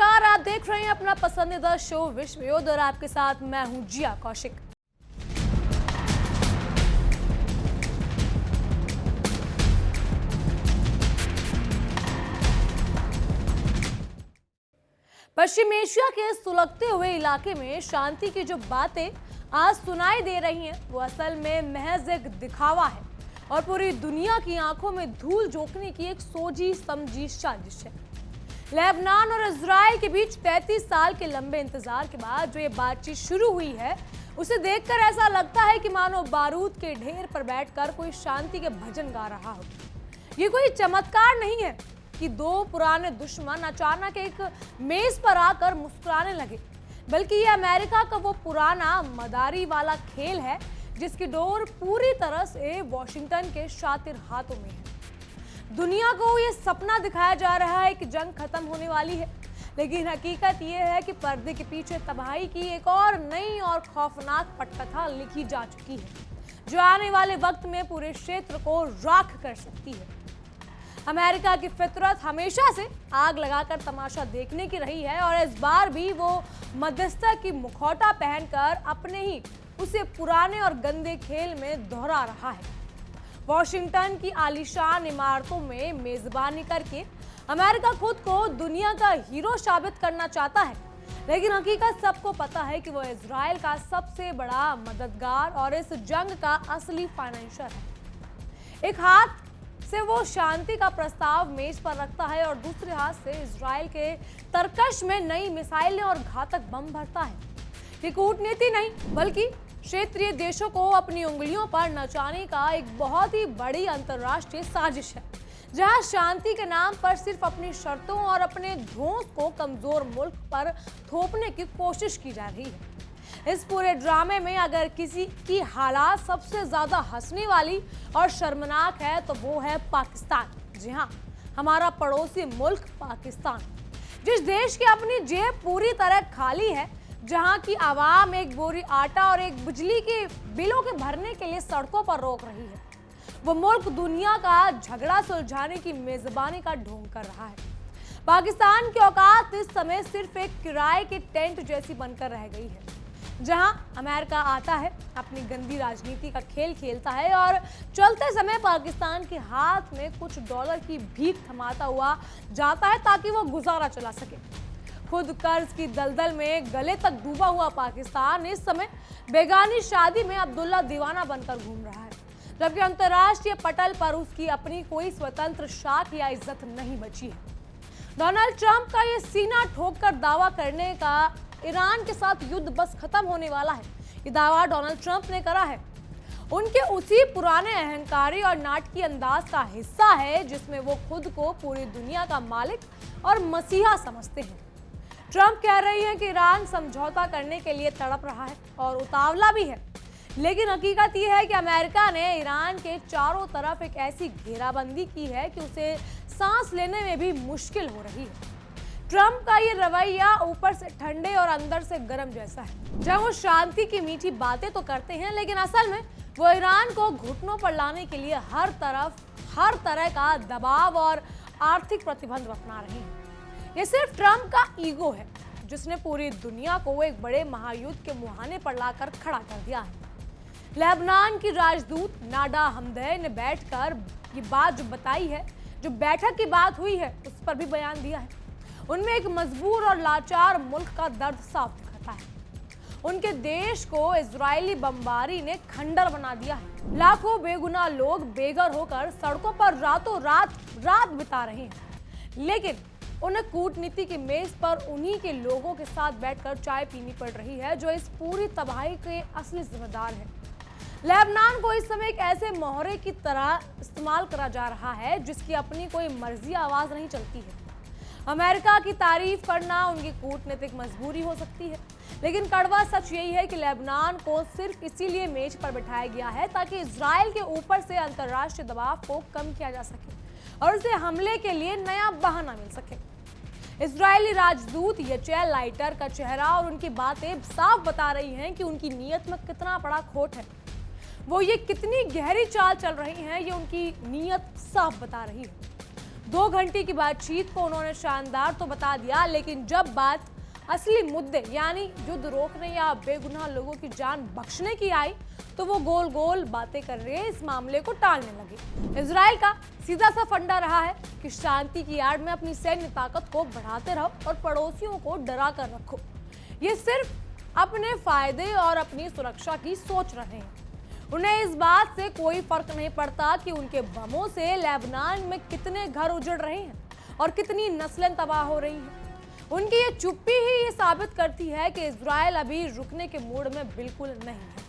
नमस्कार, आप देख रहे हैं अपना पसंदीदा शो विश्व युद्ध और आपके साथ मैं हूं जिया कौशिक। पश्चिम एशिया के सुलगते हुए इलाके में शांति की जो बातें आज सुनाई दे रही हैं वो असल में महज एक दिखावा है और पूरी दुनिया की आंखों में धूल झोंकने की एक सोची समझी साजिश है। लेबनान और इजराइल के बीच 33 साल के लंबे इंतजार के बाद जो ये बातचीत शुरू हुई है उसे देखकर ऐसा लगता है कि मानो बारूद के ढेर पर बैठकर कोई शांति के भजन गा रहा हो। ये कोई चमत्कार नहीं है कि दो पुराने दुश्मन अचानक एक मेज पर आकर मुस्कुराने लगे, बल्कि ये अमेरिका का वो पुराना मदारी वाला खेल है जिसकी डोर पूरी तरह से वॉशिंगटन के शातिर हाथों में है। दुनिया को ये सपना दिखाया जा रहा है कि जंग खत्म होने वाली है, लेकिन हकीकत ये है कि पर्दे के पीछे तबाही की एक और नई और खौफनाक पटकथा लिखी जा चुकी है जो आने वाले वक्त में पूरे क्षेत्र को राख कर सकती है। अमेरिका की फितरत हमेशा से आग लगाकर तमाशा देखने की रही है और इस बार भी वो मध्यस्थता की मुखौटा पहनकर अपने ही उसे पुराने और गंदे खेल में दोहरा रहा है। वॉशिंगटन की आलीशान इमारतों में मेजबानी करके अमेरिका खुद को दुनिया का हीरो साबित करना चाहता है, लेकिन हकीकत सबको पता है कि वो इजराइल का सबसे बड़ा मददगार और इस जंग का असली फाइनेंसर है। एक हाथ से वो शांति का प्रस्ताव मेज पर रखता है और दूसरे हाथ से इजराइल के तरकश में नई मिसाइलें और घातक बम भरता है। ये कूटनीति नहीं बल्कि क्षेत्रीय देशों को अपनी उंगलियों पर नचाने का एक बहुत ही बड़ी अंतर्राष्ट्रीय साजिश है, जहां शांति के नाम पर सिर्फ अपनी शर्तों और अपने धौंस को कमजोर मुल्क पर थोपने की कोशिश की जा रही है। इस पूरे ड्रामे में अगर किसी की हालात सबसे ज्यादा हंसने वाली और शर्मनाक है तो वो है पाकिस्तान। जी हाँ, हमारा पड़ोसी मुल्क पाकिस्तान, जिस देश की अपनी जेब पूरी तरह खाली है, जहां की आवाम एक बोरी आटा और एक बिजली के बिलों के भरने के लिए सड़कों पर रोक रही है। वो मुल्क दुनिया का झगड़ा सुलझाने की मेजबानी का ढोंग कर रहा है। पाकिस्तान की औकात इस समय सिर्फ एक किराए के टेंट जैसी बनकर रह गई है, जहां अमेरिका आता है, अपनी गंदी राजनीति का खेल खेलता है और चलते समय पाकिस्तान के हाथ में कुछ डॉलर की भीख थमाता हुआ जाता है ताकि वो गुजारा चला सके। खुद कर्ज की दलदल में गले तक डूबा हुआ पाकिस्तान इस समय बेगानी शादी में अब्दुल्ला दीवाना बनकर घूम रहा है, जबकि अंतर्राष्ट्रीय पटल पर उसकी अपनी कोई स्वतंत्र शाख या इज्जत नहीं बची है। डोनाल्ड ट्रंप का ये सीना ठोककर दावा करने का ईरान के साथ युद्ध बस खत्म होने वाला है, ये दावा डोनाल्ड ट्रंप ने करा है। उनके उसी पुराने अहंकारी और नाटकीय अंदाज का हिस्सा है जिसमें वो खुद को पूरी दुनिया का मालिक और मसीहा समझते हैं। ट्रंप कह रही है कि ईरान समझौता करने के लिए तड़प रहा है और उतावला भी है, लेकिन हकीकत यह है कि अमेरिका ने ईरान के चारों तरफ एक ऐसी घेराबंदी की है कि उसे सांस लेने में भी मुश्किल हो रही है। ट्रंप का ये रवैया ऊपर से ठंडे और अंदर से गर्म जैसा है, जब वो शांति की मीठी बातें तो करते हैं लेकिन असल में वो ईरान को घुटनों पर लाने के लिए हर तरह का दबाव और आर्थिक प्रतिबंध अपना रहे हैं। ये सिर्फ ट्रंप का ईगो है जिसने पूरी दुनिया को एक बड़े महायुद्ध के मुहाने पर लाकर खड़ा कर दिया है। लेबनान की राजदूत नाडा हमदह ने बैठकर ये बात जो बताई है, जो बैठक की बात हुई है, उस पर भी बयान दिया है। उनमें एक मजबूर और लाचार मुल्क का दर्द साफ दिखता है। उनके देश को इजरायली बमबारी ने खंडर बना दिया है। लाखों बेगुनाह लोग बेघर होकर सड़कों पर रातों रात बिता रहे हैं, लेकिन उन्हें कूटनीति की मेज पर उन्हीं के लोगों के साथ बैठकर चाय पीनी पड़ रही है जो इस पूरी तबाही के असली जिम्मेदार है। लेबनान को इस समय एक ऐसे मोहरे की तरह इस्तेमाल करा जा रहा है जिसकी अपनी कोई मर्जी आवाज नहीं चलती है। अमेरिका की तारीफ करना उनकी कूटनीतिक मजबूरी हो सकती है, लेकिन कड़वा सच यही है कि लेबनान को सिर्फ इसीलिए मेज पर बिठाया गया है ताकि इजराइल के ऊपर से अंतर्राष्ट्रीय दबाव को कम किया जा सके और उसे हमले के लिए नया बहाना मिल सके। इजरायली राजदूत यचेल लाइटर का चेहरा और उनकी बातें साफ बता रही हैं कि उनकी नीयत में कितना बड़ा खोट है। वो ये कितनी गहरी चाल चल रही हैं, ये उनकी नीयत साफ बता रही है। 2 घंटे की बातचीत को उन्होंने शानदार तो बता दिया, लेकिन जब बात असली मुद्दे यानी युद्ध रोकने या बेगुनाह लोगों की जान बख्शने की आई तो वो गोल गोल बातें कर रहे इस मामले को टालने लगे। इजराइल का सीधा सा फंडा रहा है कि शांति की आड़ में अपनी सैन्य ताकत को बढ़ाते रहो और पड़ोसियों को डरा कर रखो। ये सिर्फ अपने फायदे और अपनी सुरक्षा की सोच रहे हैं। उन्हें इस बात से कोई फर्क नहीं पड़ता कि उनके बमों से लेबनान में कितने घर उजड़ रहे हैं और कितनी नस्लें तबाह हो रही हैं। उनकी ये चुप्पी ही ये साबित करती है कि इजराइल अभी रुकने के मूड में बिल्कुल नहीं है।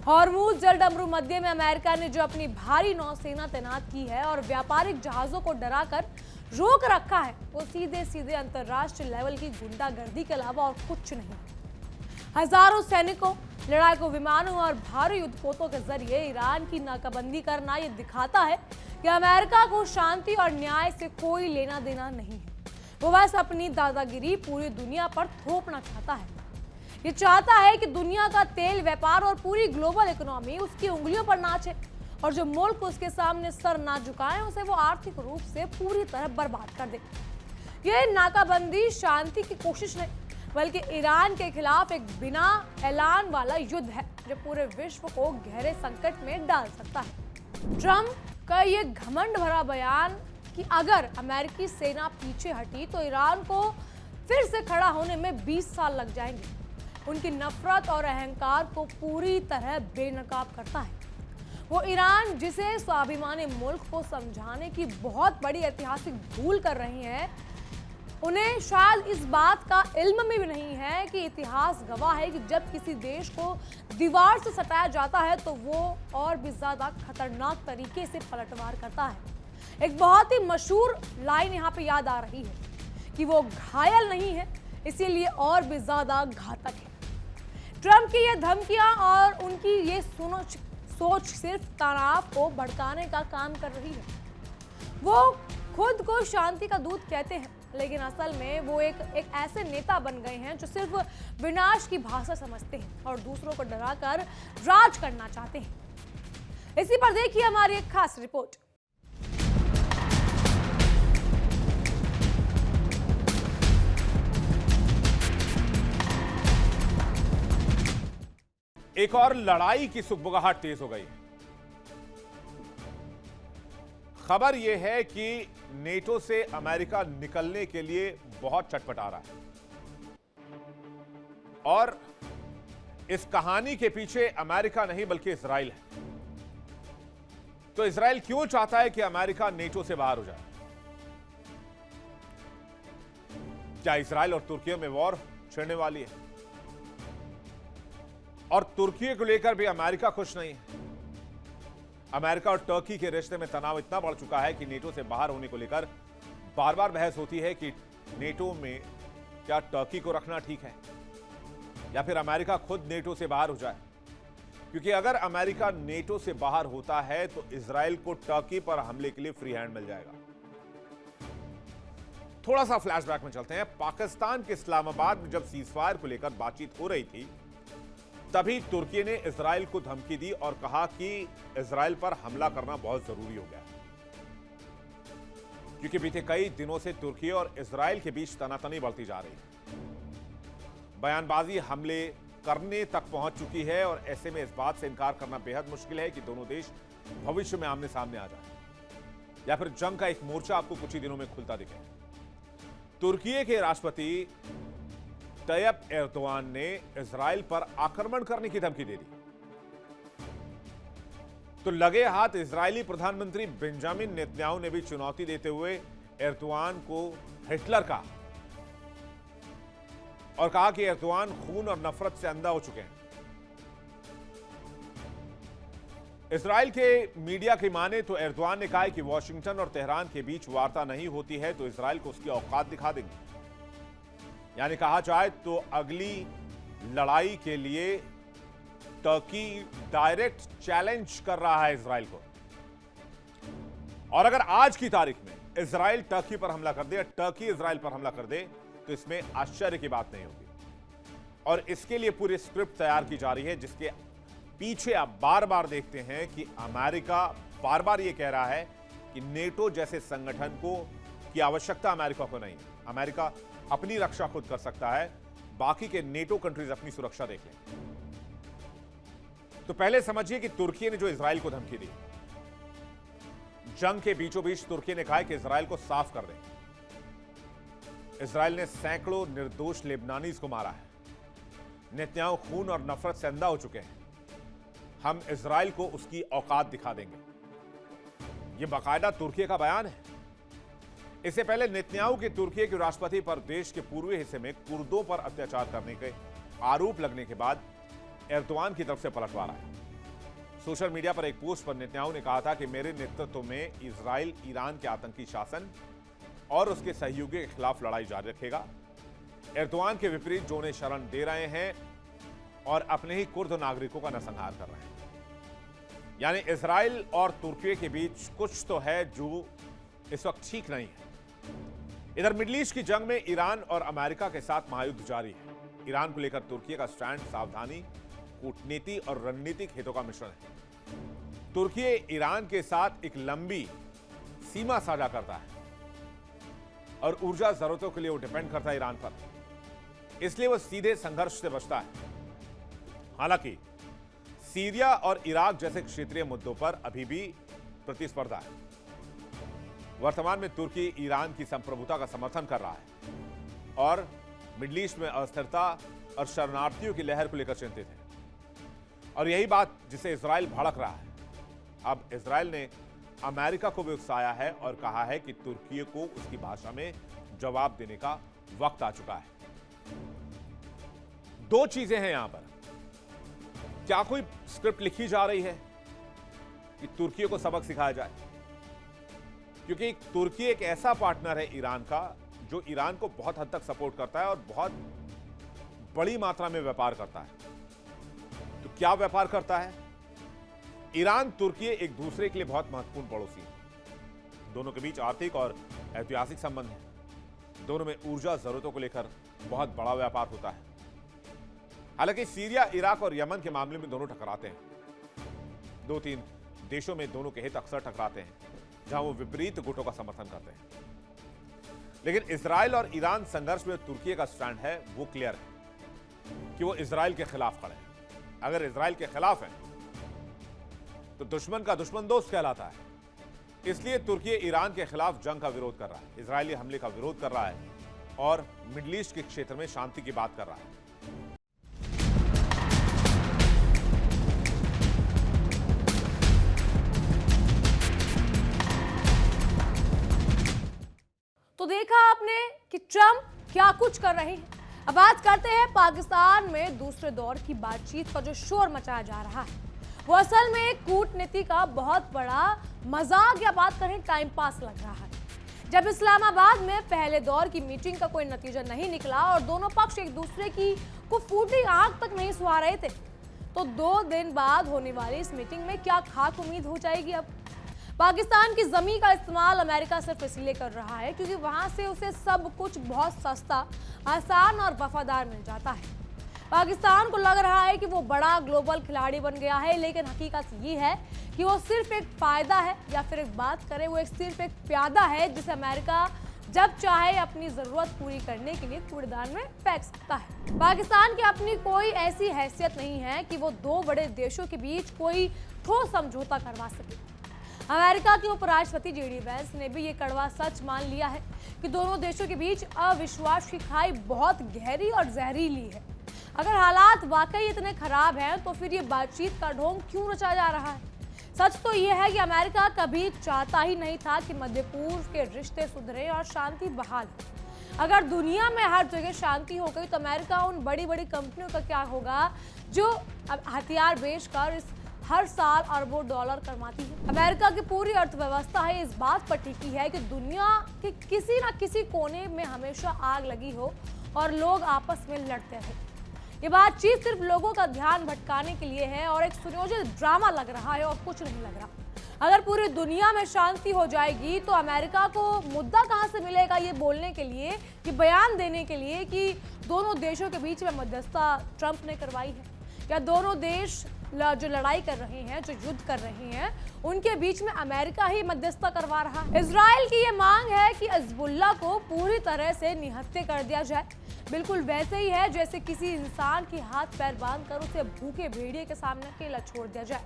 हॉर्मुज जलडमरू मध्य में अमेरिका ने जो अपनी भारी नौसेना तैनात की है और व्यापारिक जहाजों को डराकर रोक रखा है, वो सीधे सीधे अंतरराष्ट्रीय लेवल की गुंडागर्दी के अलावा और कुछ नहीं। हजारों सैनिकों, लड़ाकू विमानों और भारी युद्धपोतों के जरिए ईरान की नाकाबंदी करना ये दिखाता है कि अमेरिका को शांति और न्याय से कोई लेना देना नहीं है। वो बस अपनी दादागिरी पूरी दुनिया पर थोपना चाहता है। ये चाहता है कि दुनिया का तेल व्यापार और पूरी ग्लोबल इकोनॉमी उसकी उंगलियों पर नाचे और जो मुल्क उसके सामने सर ना झुकाए उसे वो आर्थिक रूप से पूरी तरह बर्बाद कर दे। ये नाकाबंदी शांति की कोशिश नहीं बल्कि ईरान के खिलाफ एक बिना ऐलान वाला युद्ध है जो पूरे विश्व को गहरे संकट में डाल सकता है। ट्रंप का ये घमंड भरा बयान कि अगर अमेरिकी सेना पीछे हटी तो ईरान को फिर से खड़ा होने में 20 साल लग जाएंगे, उनकी नफरत और अहंकार को पूरी तरह बेनकाब करता है। वो ईरान जिसे स्वाभिमानी मुल्क को समझाने की बहुत बड़ी ऐतिहासिक भूल कर रही हैं, उन्हें शायद इस बात का इल्म भी नहीं है कि इतिहास गवाह है कि जब किसी देश को दीवार से सटाया जाता है तो वो और भी ज्यादा खतरनाक तरीके से पलटवार करता है। एक बहुत ही मशहूर लाइन यहाँ पे याद आ रही है कि वो घायल नहीं है इसीलिए और भी ज्यादा घातक है। ट्रंप की ये धमकियां और उनकी ये सोच सिर्फ तनाव को भड़काने का काम कर रही है। वो खुद को शांति का दूत कहते हैं, लेकिन असल में वो एक ऐसे नेता बन गए हैं जो सिर्फ विनाश की भाषा समझते हैं और दूसरों को डराकर राज करना चाहते हैं। इसी पर देखिए हमारी एक खास रिपोर्ट। एक और लड़ाई की सुगबुगाहट तेज हो गई। खबर यह है कि नेटो से अमेरिका निकलने के लिए बहुत चटपटा रहा है और इस कहानी के पीछे अमेरिका नहीं बल्कि इजराइल है। तो इजराइल क्यों चाहता है कि अमेरिका नेटो से बाहर हो जाए? क्या इजराइल और तुर्की में वॉर छिड़ने वाली है? और तुर्की को लेकर भी अमेरिका खुश नहीं है। अमेरिका और टर्की के रिश्ते में तनाव इतना बढ़ चुका है कि नेटो से बाहर होने को लेकर बार बार बहस होती है कि नेटो में क्या टर्की को रखना ठीक है या फिर अमेरिका खुद नेटो से बाहर हो जाए। क्योंकि अगर अमेरिका नेटो से बाहर होता है तो इजराइल को टर्की पर हमले के लिए फ्री हैंड मिल जाएगा। थोड़ा सा फ्लैशबैक में चलते हैं। पाकिस्तान के इस्लामाबाद में जब सीजफायर को लेकर बातचीत हो रही थी तभी तुर्की ने इजराइल को धमकी दी और कहा कि इजराइल पर हमला करना बहुत जरूरी हो गया क्योंकि बीते कई दिनों से तुर्की और इजराइल के बीच तनातनी बढ़ती जा रही है। बयानबाजी हमले करने तक पहुंच चुकी है और ऐसे में इस बात से इनकार करना बेहद मुश्किल है कि दोनों देश भविष्य में आमने सामने आ जाए या फिर जंग का एक मोर्चा आपको कुछ ही दिनों में खुलता दिखे। तुर्की के राष्ट्रपति तैयब एर्दोआन ने इजराइल पर आक्रमण करने की धमकी दे दी तो लगे हाथ इजरायली प्रधानमंत्री बेंजामिन नेतन्याहू ने भी चुनौती देते हुए एर्दोआन को हिटलर कहा और कहा कि एर्दोआन खून और नफरत से अंधा हो चुके हैं। इजराइल के मीडिया की माने तो एर्दोआन ने कहा है कि वॉशिंगटन और तेहरान के बीच वार्ता नहीं होती है तो इजराइल को उसकी औकात दिखा देंगे। यानी कहा जाए तो अगली लड़ाई के लिए टर्की डायरेक्ट चैलेंज कर रहा है इजराइल को। और अगर आज की तारीख में इजराइल टर्की पर हमला कर दे या टर्की इजराइल पर हमला कर दे तो इसमें आश्चर्य की बात नहीं होगी। और इसके लिए पूरी स्क्रिप्ट तैयार की जा रही है जिसके पीछे आप बार बार देखते हैं कि अमेरिका बार बार यह कह रहा है कि नेटो जैसे संगठन को की आवश्यकता अमेरिका को नहीं है। अमेरिका अपनी रक्षा खुद कर सकता है, बाकी के नेटो कंट्रीज अपनी सुरक्षा देख लें। तो पहले समझिए कि तुर्की ने जो इजराइल को धमकी दी, जंग के बीचों बीच तुर्की ने कहा कि इजराइल को साफ कर दें। इजराइल ने सैकड़ों निर्दोष लेबनानीज को मारा है। नेतन्याहू खून और नफरत से अंधा हो चुके हैं। हम इजराइल को उसकी औकात दिखा देंगे, यह बाकायदा तुर्की का बयान है। इससे पहले नेतन्याहू के तुर्की के राष्ट्रपति पर देश के पूर्वी हिस्से में कुर्दों पर अत्याचार करने के आरोप लगने के बाद एर्दोआन की तरफ से पलटवार आया। सोशल मीडिया पर एक पोस्ट पर नेतन्याहू ने कहा था कि मेरे नेतृत्व में इजराइल ईरान के आतंकी शासन और उसके सहयोगियों के खिलाफ लड़ाई जारी रखेगा। एर्दोआन के विपरीत जो उन्हें शरण दे रहे हैं और अपने ही कुर्द नागरिकों का नरसंहार कर रहे हैं। यानी इजराइल और तुर्की के बीच कुछ तो है जो इस वक्त ठीक नहीं है। इधर मिडिल ईस्ट की जंग में ईरान और अमेरिका के साथ महायुद्ध जारी है। ईरान को लेकर तुर्की का स्टैंड सावधानी, कूटनीति और रणनीतिक हितों का मिश्रण है। तुर्की ईरान के साथ एक लंबी सीमा साझा करता है और ऊर्जा जरूरतों के लिए वो डिपेंड करता है ईरान पर, इसलिए वो सीधे संघर्ष से बचता है। हालांकि सीरिया और इराक जैसे क्षेत्रीय मुद्दों पर अभी भी प्रतिस्पर्धा है। वर्तमान में तुर्की ईरान की संप्रभुता का समर्थन कर रहा है और मिडिल ईस्ट में अस्थिरता और शरणार्थियों की लहर को लेकर चिंतित है। और यही बात जिसे इजराइल भड़क रहा है। अब इजराइल ने अमेरिका को भी उकसाया है और कहा है कि तुर्की को उसकी भाषा में जवाब देने का वक्त आ चुका है। दो चीजें हैं यहां पर। क्या कोई स्क्रिप्ट लिखी जा रही है कि तुर्की को सबक सिखाया जाए? क्योंकि तुर्की एक ऐसा पार्टनर है ईरान का जो ईरान को बहुत हद तक सपोर्ट करता है और बहुत बड़ी मात्रा में व्यापार करता है। तो क्या व्यापार करता है? ईरान तुर्की एक दूसरे के लिए बहुत महत्वपूर्ण पड़ोसी है। दोनों के बीच आर्थिक और ऐतिहासिक संबंध है। दोनों में ऊर्जा जरूरतों को लेकर बहुत बड़ा व्यापार होता है। हालांकि सीरिया, इराक और यमन के मामले में दोनों टकराते हैं। दो तीन देशों में दोनों के हित अक्सर टकराते हैं, जहां वो विपरीत गुटों का समर्थन करते हैं। लेकिन इजराइल और ईरान संघर्ष में तुर्की का स्टैंड है वो क्लियर है कि वो इजराइल के खिलाफ खड़े हैं। अगर इजराइल के खिलाफ है तो दुश्मन का दुश्मन दोस्त कहलाता है। इसलिए तुर्की ईरान के खिलाफ जंग का विरोध कर रहा है, इजरायली हमले का विरोध कर रहा है और मिडिल ईस्ट के क्षेत्र में शांति की बात कर रहा है। तो देखा आपने कि ट्रंप क्या कुछ कर रहे हैं। अब बात करते हैं पाकिस्तान में दूसरे दौर की बातचीत का जो शोर मचाया जा रहा है, वो असल में एक कूटनीति का बहुत बड़ा मजाक या बात करें टाइम पास लग रहा है। जब इस्लामाबाद में पहले दौर की मीटिंग का कोई नतीजा नहीं निकला और दोनों पक्ष एक दूसरे की को फूटी आंख तक नहीं सुहा रहे थे, तो 2 दिन बाद होने वाली इस मीटिंग में क्या खाक उम्मीद हो जाएगी? अब पाकिस्तान की जमीन का इस्तेमाल अमेरिका सिर्फ इसलिए कर रहा है क्योंकि वहां से उसे सब कुछ बहुत सस्ता, आसान और वफादार मिल जाता है। पाकिस्तान को लग रहा है कि वो बड़ा ग्लोबल खिलाड़ी बन गया है, लेकिन हकीकत ये है कि वो सिर्फ एक फायदा है, या फिर एक बात करें वो सिर्फ एक प्यादा है जिसे अमेरिका जब चाहे अपनी जरूरत पूरी करने के लिए कूड़ेदान में फेंक सकता है। पाकिस्तान की अपनी कोई ऐसी हैसियत नहीं है कि वो 2 बड़े देशों के बीच कोई ठोस समझौता करवा सके। अमेरिका के उपराष्ट्रपति जेडी वेंस ने भी ये कड़वा सच मान लिया है कि दोनों देशों के बीच अविश्वास की खाई बहुत गहरी और जहरीली है। अगर हालात वाकई इतने खराब हैं तो फिर ये बातचीत का ढोंग क्यों रचा जा रहा है? सच तो ये है कि अमेरिका कभी चाहता ही नहीं था कि मध्य पूर्व के रिश्ते सुधरे और शांति बहाल हो। अगर दुनिया में हर जगह शांति हो गई तो अमेरिका उन बड़ी बड़ी कंपनियों का क्या होगा जो अब हथियार बेचकर इस हर साल अरबों डॉलर कमाती है। अमेरिका की पूरी अर्थव्यवस्था है इस बात पर टिकी है कि दुनिया के किसी न किसी कोने में हमेशा आग लगी हो और लोग आपस में लड़ते रहे। ये बातचीत सिर्फ लोगों का ध्यान भटकाने के लिए है और एक सुनियोजित ड्रामा लग रहा है और कुछ नहीं लग रहा। अगर पूरी दुनिया में शांति हो जाएगी तो अमेरिका को मुद्दा कहां से मिलेगा ये बोलने के लिए, ये बयान देने के लिए कि दोनों देशों के बीच में मध्यस्थता ट्रंप ने करवाई है। या दोनों देश जो लड़ाई कर रहे हैं, जो युद्ध कर रहे हैं, उनके बीच में अमेरिका ही मध्यस्थता करवा रहा है। इजराइल की ये मांग है कि हिजबुल्लाह को पूरी तरह से निहत्थे कर दिया जाए। बिल्कुल वैसे ही है जैसे किसी इंसान के हाथ पैर बांधकर उसे भूखे भेड़िए के सामने अकेला छोड़ दिया जाए।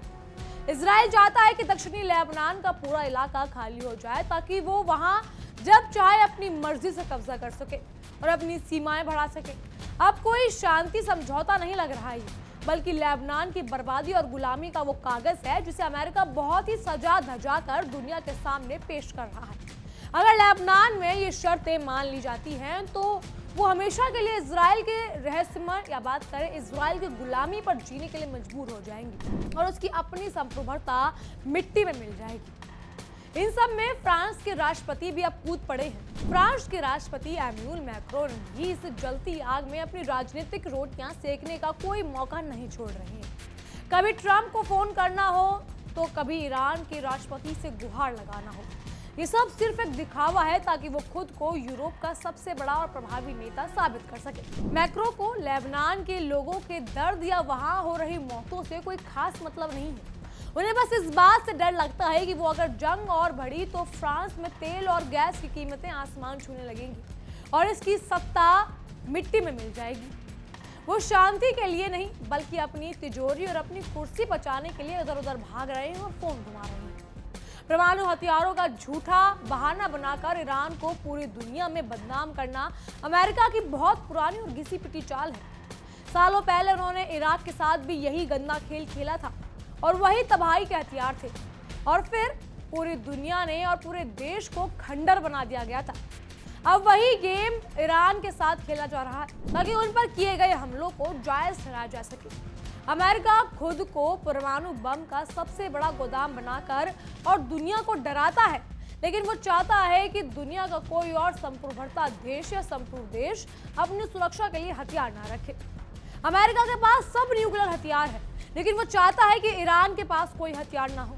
इजराइल चाहता है कि दक्षिणी लेबनान का पूरा इलाका खाली हो जाए ताकि वो वहां जब चाहे अपनी मर्जी से कब्जा कर सके और अपनी सीमाएं बढ़ा सके। अब कोई शांति समझौता नहीं लग रहा है, बल्कि लेबनान की बर्बादी और गुलामी का वो कागज है जिसे अमेरिका बहुत ही सजा धजा कर दुनिया के सामने पेश कर रहा है। अगर लेबनान में ये शर्तें मान ली जाती हैं तो वो हमेशा के लिए इजराइल के रहस्यमय या बात करें इजराइल की गुलामी पर जीने के लिए मजबूर हो जाएंगी और उसकी अपनी संप्रभुता मिट्टी में मिल जाएगी। इन सब में फ्रांस के राष्ट्रपति भी अब कूद पड़े हैं। फ्रांस के राष्ट्रपति एम्यूल मैक्रोन भी इस जलती आग में अपनी राजनीतिक रोटियां सेकने का कोई मौका नहीं छोड़ रहे हैं। कभी ट्रंप को फोन करना हो तो कभी ईरान के राष्ट्रपति से गुहार लगाना हो। ये सब सिर्फ एक दिखावा है ताकि वो खुद को यूरोप का सबसे बड़ा और प्रभावी नेता साबित कर सके। मैक्रो को लेबनान के लोगों के दर्द या वहां हो रही मौतों से कोई खास मतलब नहीं है। उन्हें बस इस बात से डर लगता है कि वो अगर जंग और बढ़ी तो फ्रांस में तेल और गैस की कीमतें आसमान छूने लगेंगी और इसकी सत्ता मिट्टी में मिल जाएगी। वो शांति के लिए नहीं बल्कि अपनी तिजोरी और अपनी कुर्सी बचाने के लिए इधर उधर भाग रहे हैं और फोन घुमा रहे हैं। परमाणु हथियारों का झूठा बहाना बनाकर ईरान को पूरी दुनिया में बदनाम करना अमेरिका की बहुत पुरानी और घिसी पिटी चाल है। सालों पहले उन्होंने इराक के साथ भी यही गंदा खेल खेला था और वही तबाही के हथियार थे और फिर पूरी दुनिया ने और पूरे देश को खंडर बना दिया गया था। अब वही गेम ईरान के साथ खेला जा रहा है ताकि उन पर किए गए हमलों को जायज ठहराया जा सके। अमेरिका खुद को परमाणु बम का सबसे बड़ा गोदाम बनाकर और दुनिया को डराता है, लेकिन वो चाहता है कि दुनिया का कोई और संप्रभुता देश या संप्रभु देश अपनी सुरक्षा के लिए हथियार ना रखे। अमेरिका के पास सब न्यूक्लियर हथियार है, लेकिन वो चाहता है कि ईरान के पास कोई हथियार ना हो।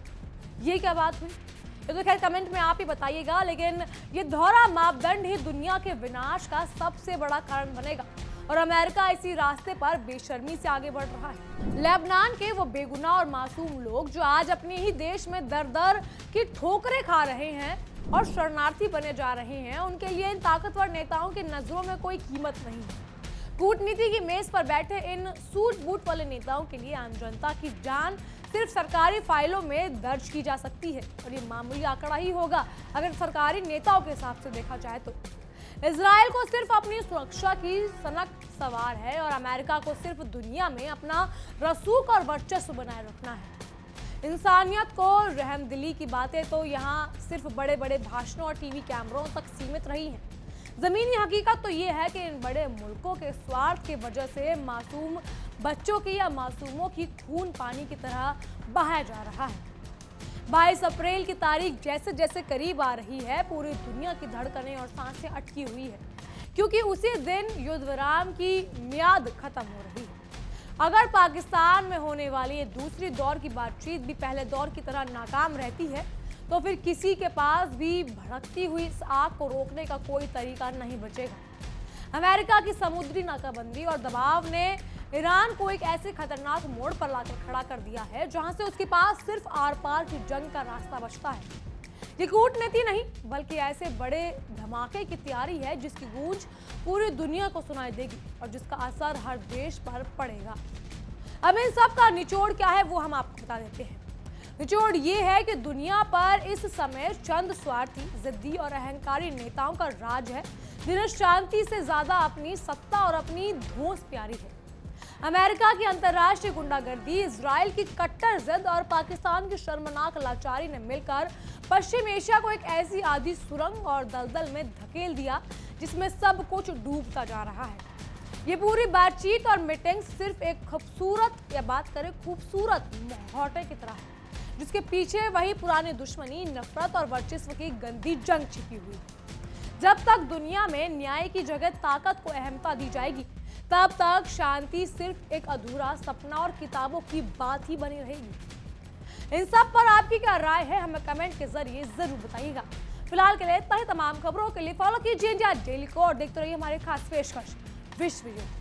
ये क्या बात हुई? ये तो खैर कमेंट में आप ही बताइएगा, लेकिन ये दोहरा मापदंड ही दुनिया के विनाश का सबसे बड़ा कारण बनेगा और अमेरिका इसी रास्ते पर बेशर्मी से आगे बढ़ रहा है। लेबनान के वो बेगुनाह और मासूम लोग जो आज अपने ही देश में दर दर की ठोकरें खा रहे हैं और शरणार्थी बने जा रहे हैं, उनके लिए इन ताकतवर नेताओं की नजरों में कोई कीमत नहीं है। कूटनीति की मेज पर बैठे इन सूट बूट वाले नेताओं के लिए आम जनता की जान सिर्फ सरकारी फाइलों में दर्ज की जा सकती है और ये मामूली आंकड़ा ही होगा अगर सरकारी नेताओं के हिसाब से देखा जाए तो। इजराइल को सिर्फ अपनी सुरक्षा की सनक सवार है और अमेरिका को सिर्फ दुनिया में अपना रसूख और वर्चस्व बनाए रखना है। इंसानियत को रहमदिली की बातें तो यहाँ सिर्फ बड़े बड़े भाषणों और टीवी कैमरों तक सीमित रही हैं। जमीनी हकीकत तो ये है कि इन बड़े मुल्कों के स्वार्थ की वजह से मासूम बच्चों की या मासूमों की खून पानी की तरह बहाया जा रहा है। 22 अप्रैल की तारीख जैसे जैसे करीब आ रही है, पूरी दुनिया की धड़कनें और सांसें अटकी हुई है, क्योंकि उसी दिन युद्ध विराम की मियाद खत्म हो रही है। अगर पाकिस्तान में होने वाली ये दूसरी दौर की बातचीत भी पहले दौर की तरह नाकाम रहती है तो फिर किसी के पास भी भड़कती हुई इस आग को रोकने का कोई तरीका नहीं बचेगा। अमेरिका की समुद्री नाकाबंदी और दबाव ने ईरान को एक ऐसे खतरनाक मोड़ पर लाकर खड़ा कर दिया है जहां से उसके पास सिर्फ आर पार की जंग का रास्ता बचता है। ये कूटनीति नहीं बल्कि ऐसे बड़े धमाके की तैयारी है जिसकी गूंज पूरी दुनिया को सुनाई देगी और जिसका असर हर देश पर पड़ेगा। अब इन सब का निचोड़ क्या है वो हम आपको बता देते हैं। निचोड़ ये है कि दुनिया पर इस समय चंद स्वार्थी, जिद्दी और अहंकारी नेताओं का राज है जिन्हें शांति से ज्यादा अपनी सत्ता और अपनी धौंस प्यारी है। अमेरिका की अंतर्राष्ट्रीय गुंडागर्दी, इजराइल की कट्टर जिद और पाकिस्तान की शर्मनाक लाचारी ने मिलकर पश्चिम एशिया को एक ऐसी आधी सुरंग और दलदल में धकेल दिया जिसमें सब कुछ डूबता जा रहा है। ये पूरी बातचीत और मीटिंग सिर्फ एक खूबसूरत या बात करें खूबसूरत मुखौटे की तरह है जिसके पीछे वही पुरानी दुश्मनी, नफरत और वर्चस्व की गंदी जंग छिपी हुई है। जब तक दुनिया में न्याय की जगह ताकत को अहमियत दी जाएगी तब तक शांति सिर्फ एक अधूरा सपना और किताबों की बात ही बनी रहेगी। इन सब पर आपकी क्या राय है हमें कमेंट के जरिए जरूर बताइएगा। फिलहाल के लिए इतना ही। तमाम खबरों के लिए फॉलो कीजिए इंडिया डेली को और देखते रहिए हमारे खास पेशकश विश्व युद्ध।